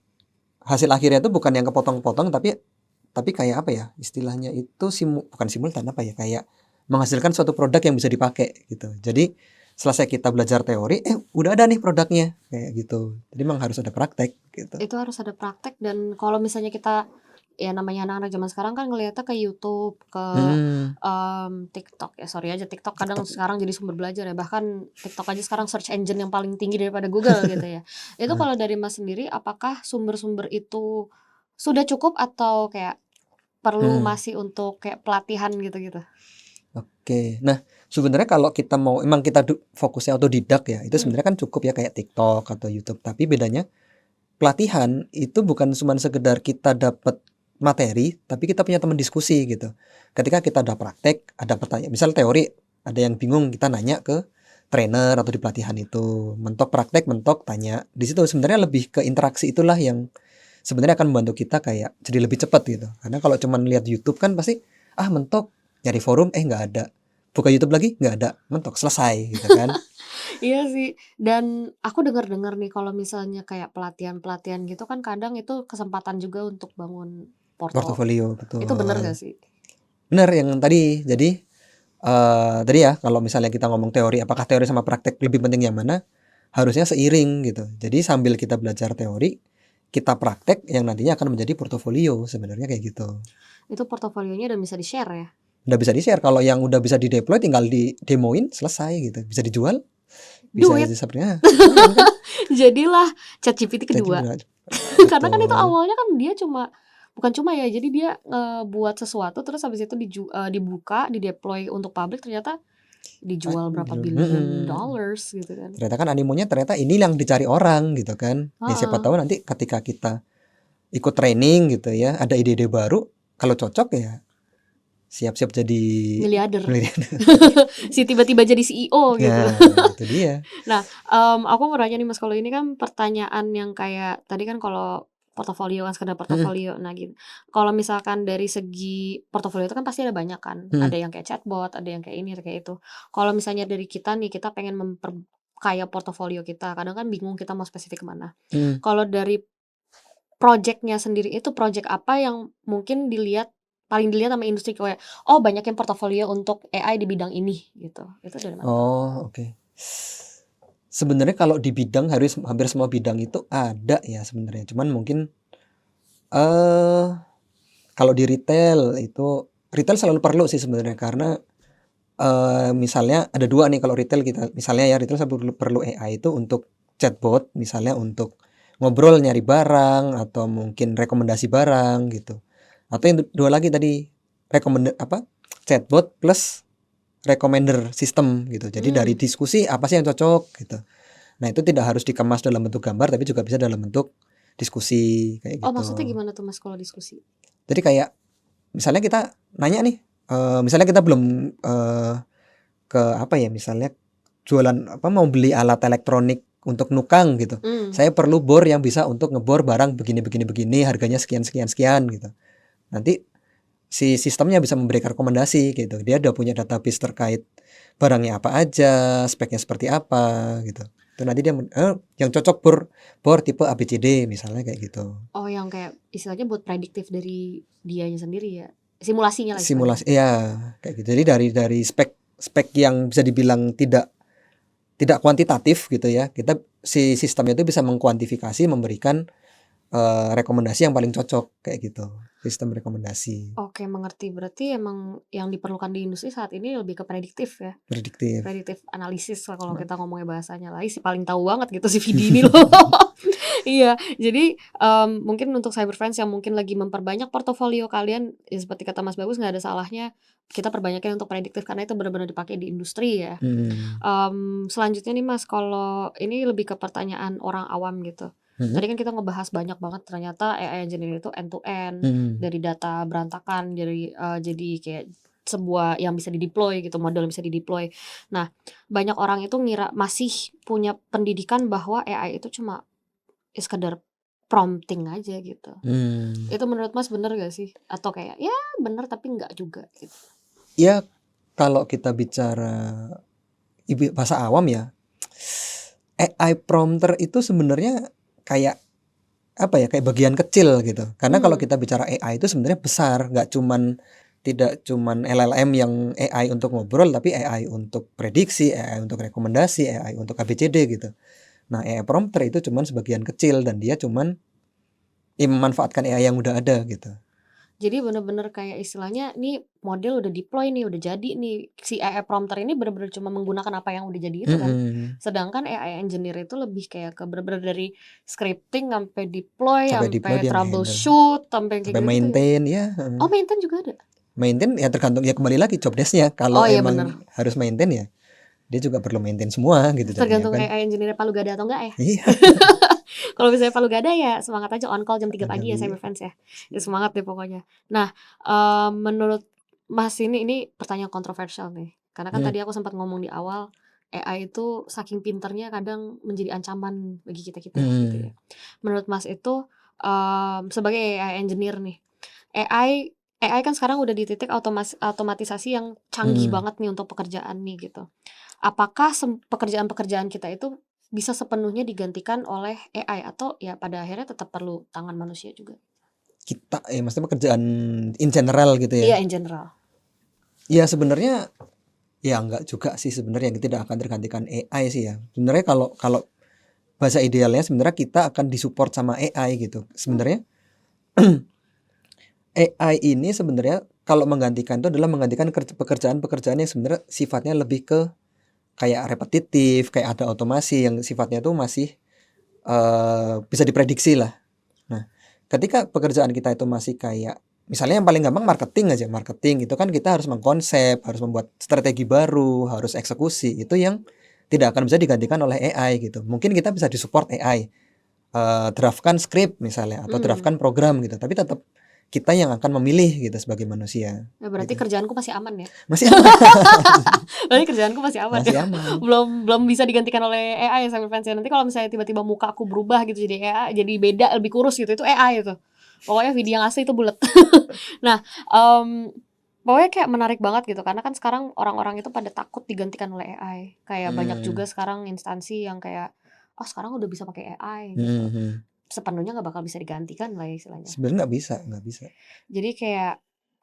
[SPEAKER 2] hasil akhirnya itu bukan yang kepotong-potong, tapi kayak apa ya istilahnya itu, bukan simultan, apa ya, kayak menghasilkan suatu produk yang bisa dipakai gitu. Jadi selesai kita belajar teori, udah ada nih produknya kayak gitu. Jadi memang harus ada praktek gitu.
[SPEAKER 1] Itu harus ada praktek, dan kalau misalnya kita, ya namanya anak-anak zaman sekarang kan ngeliatnya ke YouTube, ke
[SPEAKER 2] Hmm,
[SPEAKER 1] TikTok ya, sorry aja TikTok kadang
[SPEAKER 2] TikTok.
[SPEAKER 1] sekarang jadi sumber belajar ya, bahkan TikTok aja sekarang search engine yang paling tinggi daripada Google gitu ya. Itu
[SPEAKER 2] Nah,
[SPEAKER 1] kalau dari Mas sendiri, apakah sumber-sumber itu sudah cukup atau kayak perlu
[SPEAKER 2] hmm,
[SPEAKER 1] masih untuk kayak pelatihan gitu-gitu?
[SPEAKER 2] oke. Nah, sebenarnya kalau kita mau emang kita fokusnya otodidak ya, itu
[SPEAKER 1] Mhm.
[SPEAKER 2] sebenarnya kan cukup ya kayak TikTok atau YouTube. Tapi bedanya pelatihan itu bukan cuma sekedar kita dapat materi, tapi kita punya teman diskusi gitu. Ketika kita ada praktek, ada pertanyaan, misal teori, ada yang bingung, kita nanya ke trainer atau di pelatihan itu. Mentok praktek, mentok tanya. Di situ sebenarnya lebih ke interaksi, itulah yang sebenarnya akan membantu kita kayak jadi lebih cepat gitu. Karena kalau cuma lihat YouTube kan pasti mentok, nyari forum nggak ada. Buka YouTube lagi nggak ada, mentok selesai gitu kan.
[SPEAKER 1] Iya sih, dan aku dengar-dengar nih kalau misalnya kayak pelatihan-pelatihan gitu kan kadang itu kesempatan juga untuk bangun
[SPEAKER 2] Portofolio,
[SPEAKER 1] itu bener
[SPEAKER 2] betul.
[SPEAKER 1] gak sih?
[SPEAKER 2] Bener yang tadi. Jadi tadi ya kalau misalnya kita ngomong teori, apakah teori sama praktek lebih penting yang mana? Harusnya seiring gitu. Jadi sambil kita belajar teori, kita praktek yang nantinya akan menjadi portofolio sebenarnya kayak gitu.
[SPEAKER 1] Itu portofolionya udah bisa di-share ya?
[SPEAKER 2] Udah bisa di-share, kalau yang udah bisa di-deploy tinggal di-demoin selesai gitu. Bisa dijual, bisa
[SPEAKER 1] Duit.
[SPEAKER 2] sebenarnya lumayan kan.
[SPEAKER 1] Jadilah ChatGPT
[SPEAKER 2] Jadi
[SPEAKER 1] kedua.
[SPEAKER 2] benar,
[SPEAKER 1] Karena kan itu
[SPEAKER 2] betul.
[SPEAKER 1] awalnya kan dia bukan cuma ya, jadi dia ngebuat sesuatu terus habis itu dibuka, di-deploy untuk publik, ternyata dijual berapa billion dollars gitu kan.
[SPEAKER 2] Ternyata kan animonya ternyata ini yang dicari orang gitu kan. Ya siapa
[SPEAKER 1] Heeh,
[SPEAKER 2] tahu nanti ketika kita ikut training gitu ya, ada ide-ide baru, kalau cocok ya siap-siap jadi
[SPEAKER 1] miliarder.
[SPEAKER 2] milenial.
[SPEAKER 1] Si tiba-tiba jadi CEO gitu.
[SPEAKER 2] Nah, itu dia.
[SPEAKER 1] Nah, aku mau nanya nih Mas, kalau ini kan pertanyaan yang kayak tadi kan kalau portofolio kan sekedar
[SPEAKER 2] Mhm,
[SPEAKER 1] portofolio. Nah gitu, kalau misalkan dari segi portofolio itu kan pasti ada banyak kan, ada
[SPEAKER 2] mhm,
[SPEAKER 1] yang kayak chatbot, ada yang kayak ini, ada kayak itu. Kalau misalnya dari kita nih, kita pengen memperkaya portofolio kita, kadang kan bingung kita mau spesifik ke mana.
[SPEAKER 2] mhm.
[SPEAKER 1] Kalau dari project-nya sendiri itu project apa yang mungkin paling dilihat sama industri kayak, "Oh banyakin portofolio untuk AI di bidang ini," gitu. Itu dari mana tuh?
[SPEAKER 2] Oh, oke. Sebenarnya kalau di bidang harus hampir semua bidang itu ada ya sebenarnya. Cuman mungkin eh kalau di retail selalu perlu sih sebenarnya, karena misalnya ada dua nih. Kalau retail, kita misalnya ya retail perlu perlu AI itu untuk chatbot, misalnya untuk ngobrol nyari barang atau mungkin rekomendasi barang gitu. Atau yang dua lagi tadi, chatbot plus recommender system gitu. Jadi dari
[SPEAKER 1] Mmm.
[SPEAKER 2] diskusi apa sih yang cocok gitu. Nah, itu tidak harus dikemas dalam bentuk gambar, tapi juga bisa dalam bentuk diskusi kayak
[SPEAKER 1] Oh, maksudnya
[SPEAKER 2] gitu.
[SPEAKER 1] gimana tuh Mas kalau diskusi?
[SPEAKER 2] Jadi kayak misalnya kita nanya nih, misalnya kita belum ke apa ya, misalnya jualan apa, mau beli alat elektronik untuk nukang gitu.
[SPEAKER 1] Mmm.
[SPEAKER 2] Saya perlu bor yang bisa untuk ngebor barang begini begini begini, harganya sekian sekian sekian gitu. Nanti si sistemnya bisa memberikan rekomendasi gitu. Dia udah punya database terkait barangnya apa aja, speknya seperti apa gitu. Itu nanti dia yang cocok bor tipe ABCD misalnya kayak gitu.
[SPEAKER 1] Oh, yang kayak istilahnya buat prediktif dari dianya sendirinya ya? Simulasinya lah istilahnya?
[SPEAKER 2] Simulasi, iya kayak gitu. Jadi dari spek spek yang bisa dibilang tidak kuantitatif gitu ya. Si sistemnya itu bisa mengkuantifikasi, memberikan rekomendasi yang paling cocok kayak gitu. Sistem rekomendasi,
[SPEAKER 1] Oke, mengerti. Berarti emang yang diperlukan di industri saat ini lebih ke prediktif ya?
[SPEAKER 2] prediktif.
[SPEAKER 1] Predictive analysis lah kalau
[SPEAKER 2] Nah,
[SPEAKER 1] kita ngomongnya bahasanya. Lah, si paling tahu banget gitu si Vidi ini loh. Iya, jadi mungkin untuk cyber friends yang mungkin lagi memperbanyak portofolio kalian, ya seperti kata Mas Bagus nggak ada salahnya kita perbanyakin untuk prediktif karena itu benar-benar dipakai di industri ya.
[SPEAKER 2] mhm,
[SPEAKER 1] Selanjutnya nih Mas, kalau ini lebih ke pertanyaan orang awam gitu.
[SPEAKER 2] mhm,
[SPEAKER 1] Tadi kan kita ngebahas banyak banget ternyata AI engineer itu end to end,
[SPEAKER 2] mhm,
[SPEAKER 1] dari data berantakan jadi kayak sebuah yang bisa di-deploy gitu, model yang bisa di-deploy. Nah, banyak orang itu ngira masih punya pendidikan bahwa AI itu cuma sekedar prompting aja gitu.
[SPEAKER 2] mmm.
[SPEAKER 1] Itu menurut Mas bener gak sih? Atau kayak ya bener tapi enggak juga gitu?
[SPEAKER 2] Ya kalau kita bicara bahasa awam ya, AI prompter itu sebenarnya kayak apa ya, kayak bagian kecil gitu. Karena kalau
[SPEAKER 1] Hmm,
[SPEAKER 2] kita bicara AI itu sebenarnya besar, tidak cuman LLM yang AI untuk ngobrol, tapi AI untuk prediksi, AI untuk rekomendasi, AI untuk ABCD gitu. Nah, AI prompter itu cuman sebagian kecil dan dia cuman memanfaatkan AI yang udah ada gitu.
[SPEAKER 1] jadi bener-bener kayak istilahnya nih model udah deploy nih, udah jadi nih. Si AI prompter ini bener-bener cuma menggunakan apa yang udah jadi itu kan.
[SPEAKER 2] Mhm,
[SPEAKER 1] Sedangkan AI engineer itu lebih kayak ke bener-bener dari scripting sampai deploy,
[SPEAKER 2] sampai deploy
[SPEAKER 1] sampai
[SPEAKER 2] dia nge-handle,
[SPEAKER 1] troubleshoot, sampai kayak
[SPEAKER 2] sampai
[SPEAKER 1] gitu-gitu ya.
[SPEAKER 2] maintain ya, heeh.
[SPEAKER 1] Oh, maintain juga ada?
[SPEAKER 2] Maintain ya tergantung ya kembali lagi job desk-nya, kalau
[SPEAKER 1] Oh iya
[SPEAKER 2] emang
[SPEAKER 1] bener.
[SPEAKER 2] harus maintain ya, dia juga perlu maintain semua gitu jadinya
[SPEAKER 1] Tergantung
[SPEAKER 2] kan.
[SPEAKER 1] AI engineer Palu Gada atau enggak ya.
[SPEAKER 2] Iya,
[SPEAKER 1] Kalau misalnya Palu Gada ya semangat aja on call jam 3 pagi ya
[SPEAKER 2] apalagi
[SPEAKER 1] Cyberfans ya. Ya semangat deh pokoknya. Nah, menurut Mas ini pertanyaan kontroversial nih. Karena kan
[SPEAKER 2] mhm,
[SPEAKER 1] tadi aku sempat ngomong di awal, AI itu saking pinternya kadang menjadi ancaman bagi kita-kita gitu ya.
[SPEAKER 2] mhm,
[SPEAKER 1] Menurut Mas itu, sebagai AI engineer nih, AI AI kan sekarang udah di titik otomatisasi yang canggih
[SPEAKER 2] mhm.
[SPEAKER 1] banget nih untuk pekerjaan nih gitu. Apakah pekerjaan-pekerjaan kita itu bisa sepenuhnya digantikan oleh AI atau ya pada akhirnya tetap perlu tangan manusia juga?
[SPEAKER 2] Maksudnya pekerjaan in general gitu ya?
[SPEAKER 1] Iya, in general.
[SPEAKER 2] Ya sebenarnya, ya enggak juga sih sebenarnya, yang tidak akan tergantikan AI sih ya. Sebenarnya kalau kalau bahasa idealnya sebenarnya kita akan disupport sama AI gitu.
[SPEAKER 1] Mmm,
[SPEAKER 2] Sebenarnya AI ini sebenarnya kalau menggantikan itu adalah menggantikan pekerjaan-pekerjaan yang sebenarnya sifatnya lebih ke kayak repetitif, kayak ada otomasi yang sifatnya tuh masih, bisa diprediksi lah. Nah, ketika pekerjaan kita itu masih kayak misalnya yang paling gampang marketing aja, marketing itu kan kita harus mengkonsep, harus membuat strategi baru, harus eksekusi, itu yang tidak akan bisa digantikan oleh AI gitu. Mungkin kita bisa di-support AI, draft-kan skrip misalnya atau
[SPEAKER 1] mmm,
[SPEAKER 2] draft-kan program gitu, tapi tetap kita yang akan memilih gitu sebagai manusia,
[SPEAKER 1] ya berarti
[SPEAKER 2] gitu.
[SPEAKER 1] kerjaanku masih aman ya?
[SPEAKER 2] Masih aman,
[SPEAKER 1] Berarti kerjaanku masih aman ya?
[SPEAKER 2] masih aman.
[SPEAKER 1] Belum bisa digantikan oleh AI ya sampai fancy. Nanti kalau misalnya tiba-tiba muka aku berubah gitu jadi AI, jadi beda, lebih kurus gitu, itu AI itu. Pokoknya video yang asli itu bulet. Nah, pokoknya kayak menarik banget gitu karena kan sekarang orang-orang itu pada takut digantikan oleh AI. Kayak banyak juga
[SPEAKER 2] Mmm,
[SPEAKER 1] sekarang instansi yang kayak, "Oh sekarang udah bisa pakai AI,"
[SPEAKER 2] mhm
[SPEAKER 1] gitu.
[SPEAKER 2] mhm.
[SPEAKER 1] Sepenuhnya nggak bakal bisa digantikan lah ya istilahnya.
[SPEAKER 2] Sebenarnya
[SPEAKER 1] Oke.
[SPEAKER 2] nggak bisa.
[SPEAKER 1] Jadi kayak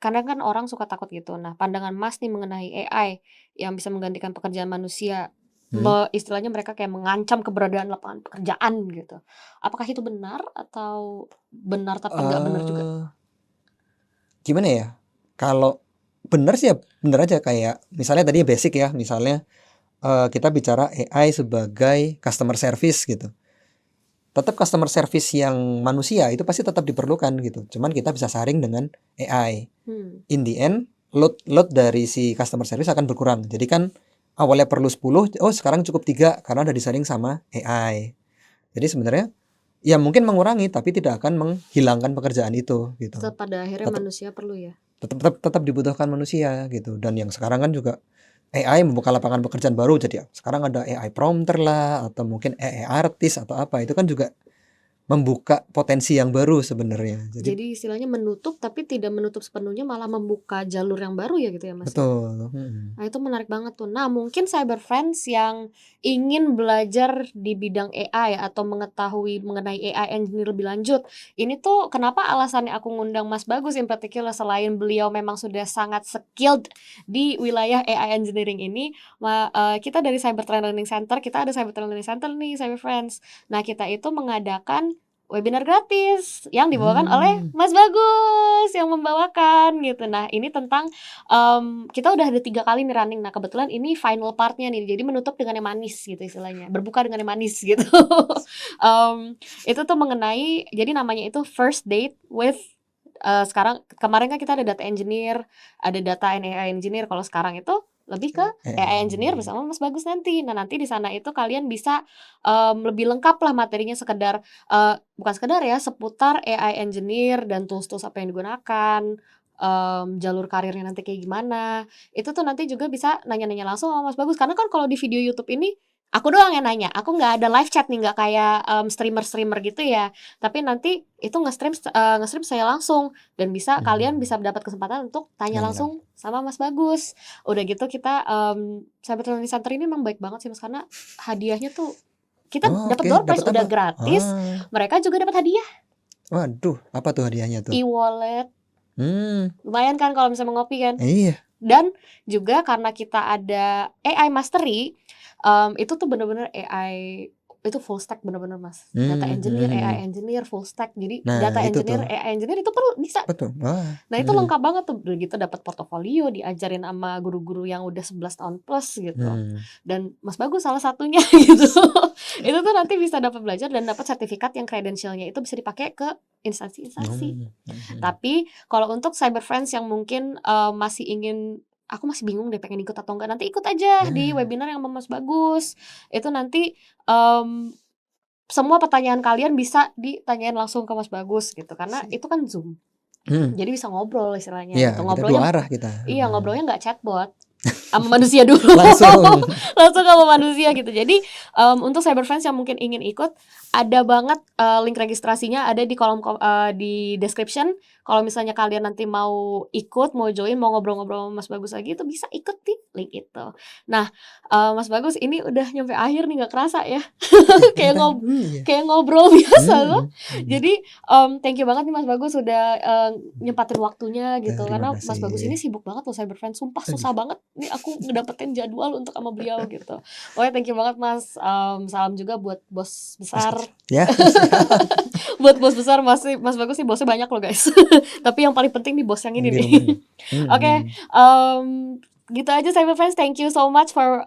[SPEAKER 1] kadang kan orang suka takut gitu. Nah, pandangan Mas nih mengenai AI yang bisa menggantikan pekerjaan manusia,
[SPEAKER 2] Mhm,
[SPEAKER 1] istilahnya mereka kayak mengancam keberadaan lapangan pekerjaan gitu. Apakah itu benar atau benar tapi nggak benar juga?
[SPEAKER 2] eee, gimana ya, kalau bener sih ya bener aja, kayak misalnya tadi basic ya, misalnya, kita bicara AI sebagai customer service gitu. Tetap customer service yang manusia itu pasti tetap diperlukan gitu, cuman kita bisa saring dengan AI.
[SPEAKER 1] Hmm.
[SPEAKER 2] In the end, load load dari si customer service akan berkurang. Jadi kan awalnya perlu 10, oh sekarang cukup 3 karena udah disaring sama AI. Jadi sebenarnya ya mungkin mengurangi, tapi tidak akan menghilangkan pekerjaan itu gitu.
[SPEAKER 1] Tetap pada akhirnya
[SPEAKER 2] Tetap
[SPEAKER 1] manusia perlu ya?
[SPEAKER 2] tetap tetap tetap dibutuhkan manusia gitu, dan yang sekarang kan juga AI membuka lapangan pekerjaan baru, jadi ya sekarang ada AI prompter lah atau mungkin AI artis atau apa, itu kan juga membuka potensi yang baru sebenarnya. Jadi
[SPEAKER 1] Jadi istilahnya menutup tapi tidak menutup sepenuhnya, malah membuka jalur yang baru ya gitu ya Mas ya?
[SPEAKER 2] betul,
[SPEAKER 1] Nah itu menarik banget tuh. Nah mungkin cyber friends yang ingin belajar di bidang AI atau mengetahui mengenai AI engineer lebih lanjut, ini tuh kenapa alasannya aku ngundang Mas Bagus in particular, selain beliau memang sudah sangat skilled di wilayah AI engineering ini, kita dari Cyber Trend Learning Center, kita ada Cyber Trend Learning Center nih, Cyber Friends. Nah kita itu mengadakan webinar gratis yang dibawakan oleh
[SPEAKER 2] mmm,
[SPEAKER 1] Mas Bagus yang membawakan gitu. Nah ini tentang kita udah ada 3 kali nih running. Nah, kebetulan ini final part-nya nih, jadi menutup dengan yang manis gitu istilahnya, berbuka dengan yang manis gitu. Itu tuh mengenai, jadi namanya itu First Date with, sekarang kemarin kan kita ada data engineer, ada data and AI engineer, kalau sekarang itu lebih ke AI engineer
[SPEAKER 2] AI.
[SPEAKER 1] bersama Mas Bagus nanti. Nah, nanti di sana itu kalian bisa, lebih lengkap lah materinya, sekedar, bukan sekedar ya, seputar AI engineer dan tools-tools apa yang digunakan, jalur karirnya nanti kayak gimana. Itu tuh nanti juga bisa nanya-nanya langsung sama Mas Bagus, karena kan kalau di video YouTube ini aku doang yang nanya, aku nggak ada live chat nih, nggak kayak, streamer-streamer gitu ya. Tapi nanti itu nge-stream saya langsung, dan kalian bisa dapat kesempatan untuk tanya
[SPEAKER 2] Nanya lang
[SPEAKER 1] langsung sama Mas Bagus. Udah gitu kita, Cyber Training Center ini memang baik banget sih Mas, karena hadiahnya tuh kita
[SPEAKER 2] oh
[SPEAKER 1] dapat
[SPEAKER 2] oke,
[SPEAKER 1] door prize,
[SPEAKER 2] dapat apa?
[SPEAKER 1] udah gratis,
[SPEAKER 2] Ah,
[SPEAKER 1] mereka juga dapat hadiah,
[SPEAKER 2] waduh, apa tuh hadiahnya tuh?
[SPEAKER 1] e-wallet.
[SPEAKER 2] Mmm,
[SPEAKER 1] Lumayan kan kalau misalnya mau ngopi kan?
[SPEAKER 2] iya,
[SPEAKER 1] Dan juga karena kita ada AI Mastery, itu tuh bener-bener AI itu full stack bener-bener Mas. Data
[SPEAKER 2] mhm
[SPEAKER 1] engineer, AI
[SPEAKER 2] mhm.
[SPEAKER 1] engineer, full stack. Jadi
[SPEAKER 2] Nah
[SPEAKER 1] data
[SPEAKER 2] itu tuh,
[SPEAKER 1] engineer, AI engineer itu perlu bisa.
[SPEAKER 2] apa tuh? Wah,
[SPEAKER 1] Nah itu
[SPEAKER 2] mhm,
[SPEAKER 1] lengkap banget tuh, udah gitu dapat portofolio, diajarin sama guru-guru yang udah 11 tahun plus gitu.
[SPEAKER 2] mmm,
[SPEAKER 1] Dan Mas Bagus salah satunya gitu. Itu tuh nanti bisa dapat belajar dan dapat sertifikat yang credential-nya itu bisa dipakai ke instansi-instansi.
[SPEAKER 2] mhm.
[SPEAKER 1] Tapi kalau untuk cyber friends yang mungkin, masih ingin, "Aku masih bingung deh pengen ikut atau enggak," nanti ikut aja di
[SPEAKER 2] Nah,
[SPEAKER 1] webinar yang sama Mas Bagus. Itu nanti, mmm, semua pertanyaan kalian bisa ditanyain langsung ke Mas Bagus gitu, karena
[SPEAKER 2] si
[SPEAKER 1] itu kan Zoom.
[SPEAKER 2] mhm,
[SPEAKER 1] Jadi bisa ngobrol istilahnya
[SPEAKER 2] iya
[SPEAKER 1] gitu,
[SPEAKER 2] kita 2
[SPEAKER 1] ngobrolnya,
[SPEAKER 2] arah kita,
[SPEAKER 1] iya,
[SPEAKER 2] heeh,
[SPEAKER 1] ngobrolnya nggak chatbot. Sama manusia dulu,
[SPEAKER 2] langsung,
[SPEAKER 1] langsung sama manusia gitu. Jadi, untuk cyber friends yang mungkin ingin ikut, ada banget, link registrasinya ada di di description. Kalau misalnya kalian nanti mau ikut, mau join, mau ngobrol-ngobrol sama Mas Bagus lagi, itu bisa ikut di link itu. Nah, Mas Bagus ini udah nyampe akhir nih, nggak kerasa ya,
[SPEAKER 2] iya ini
[SPEAKER 1] kayak
[SPEAKER 2] kan iya,
[SPEAKER 1] kayak ngobrol biasa loh.
[SPEAKER 2] mhm mhm,
[SPEAKER 1] Jadi, thank you banget nih Mas Bagus udah, nyempatin waktunya gitu,
[SPEAKER 2] terima
[SPEAKER 1] karena Mas Bagus ini
[SPEAKER 2] kasih.
[SPEAKER 1] sibuk banget loh cyber friends, sumpah susah
[SPEAKER 2] Aduh,
[SPEAKER 1] banget nih aku ngedapetin jadwal untuk sama beliau gitu. Pokoknya thank you banget Mas, salam juga buat bos besar,
[SPEAKER 2] ya siap,
[SPEAKER 1] buat bos besar. Mas Bagus nih bosnya banyak loh guys, tapi yang paling penting nih bos yang
[SPEAKER 2] yang
[SPEAKER 1] ini
[SPEAKER 2] di
[SPEAKER 1] nih.
[SPEAKER 2] rumahnya,
[SPEAKER 1] Oke,
[SPEAKER 2] mhm,
[SPEAKER 1] gitu aja cyber friends, thank you so much for,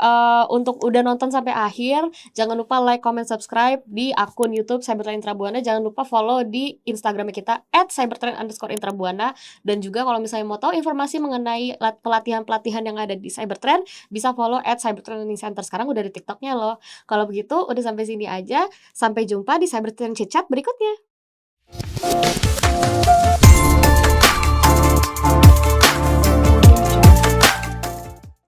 [SPEAKER 1] untuk udah nonton sampai akhir. Jangan lupa like, comment, subscribe di akun YouTube Cybertrain Intrabuana. Jangan lupa follow di Instagram kita @cybertrain_intrabuana. Dan juga kalau misalnya mau tahu informasi mengenai pelatihan-pelatihan yang ada di Cybertrain, bisa follow @cybertrain learning center. Sekarang udah ada TikToknya loh. Kalau begitu udah sampai sini aja. Sampai jumpa di Cybertrain Chit Chat berikutnya.